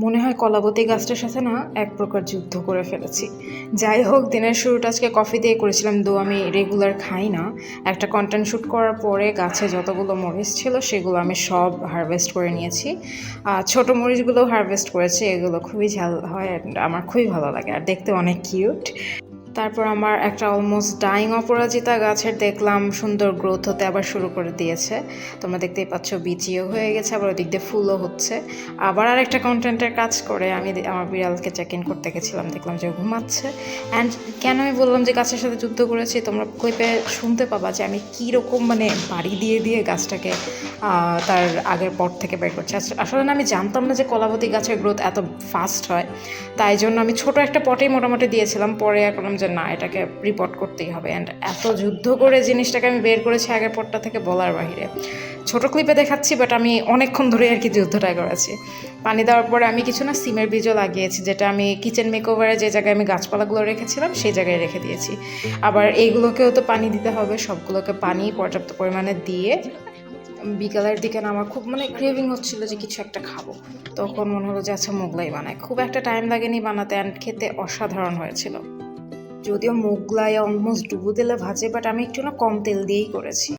মনে হয় কলাবতী গাছটার সাথে না এক প্রকার যুদ্ধ করে ফেলেছি। যাই হোক, দিনের শুরুটা আজকে কফি দিয়ে করেছিলাম, দো আমি রেগুলার খাই না। একটা কন্টেন্ট শ্যুট করার পরে গাছে যতগুলো মরিচ ছিল সেগুলো আমি সব হারভেস্ট করে নিয়েছি। ছোট মরিচগুলোও হারভেস্ট করেছি, এগুলো খুবই ঝাল হয়, আমার খুবই ভালো লাগে আর দেখতে অনেক কিউট। তারপর আমার একটা অলমোস্ট ডাইং অপরাজিতা গাছের দেখলাম সুন্দর গ্রোথ হতে আবার শুরু করে দিয়েছে। তোমরা দেখতেই পাচ্ছ, বিচিও হয়ে গেছে, আবার ওদিক দিয়ে ফুলও হচ্ছে। আবার আরেকটা কন্টেন্টের কাজ করে আমি আমার বিড়ালকে চেক ইন করতে গেছিলাম, দেখলাম যে ঘুমাচ্ছে। অ্যান্ড কেন আমি বললাম যে গাছের সাথে যুদ্ধ করেছি, তোমরা ক্লিপে শুনতে পাবা যে আমি কীরকম বাড়ি দিয়ে দিয়ে গাছটাকে তার আগের পর থেকে বের করছি। আসলে না, আমি জানতাম না যে কলাবতী গাছের গ্রোথ এত ফাস্ট হয়, তাই জন্য আমি ছোট একটা পটেই মোটামুটি দিয়েছিলাম। পরে এখন যে না, এটাকে রিপোর্ট করতেই হবে। অ্যান্ড এত যুদ্ধ করে জিনিসটাকে আমি বের করেছি আগের পটটা থেকে বলার বাহিরে। ছোট ক্লিপে দেখাচ্ছি, বাট আমি অনেকক্ষণ ধরে আর কি যুদ্ধটা করেছি। পানি দেওয়ার পরে আমি কিছু না সিমের বীজও লাগিয়েছি, যেটা আমি কিচেন মেকওভারে যে জায়গায় আমি গাছপালাগুলো রেখেছিলাম সেই জায়গায় রেখে দিয়েছি। আবার এইগুলোকেও তো পানি দিতে হবে, সবগুলোকে পানি পর্যাপ্ত পরিমাণে দিয়ে বিকালের দিকে না আমার খুব ক্রেভিং হচ্ছিল যে কিছু একটা খাবো। তখন মনে হলো যে আচ্ছা মোগলাই বানায়। খুব একটা টাইম লাগেনি বানাতে, অ্যান্ড খেতে অসাধারণ হয়েছিল। যদিও মোগলাই অলমোস্ট ডুবো তেলে ভাজে, বাট আমি একটু না কম তেল দিয়েই করেছি।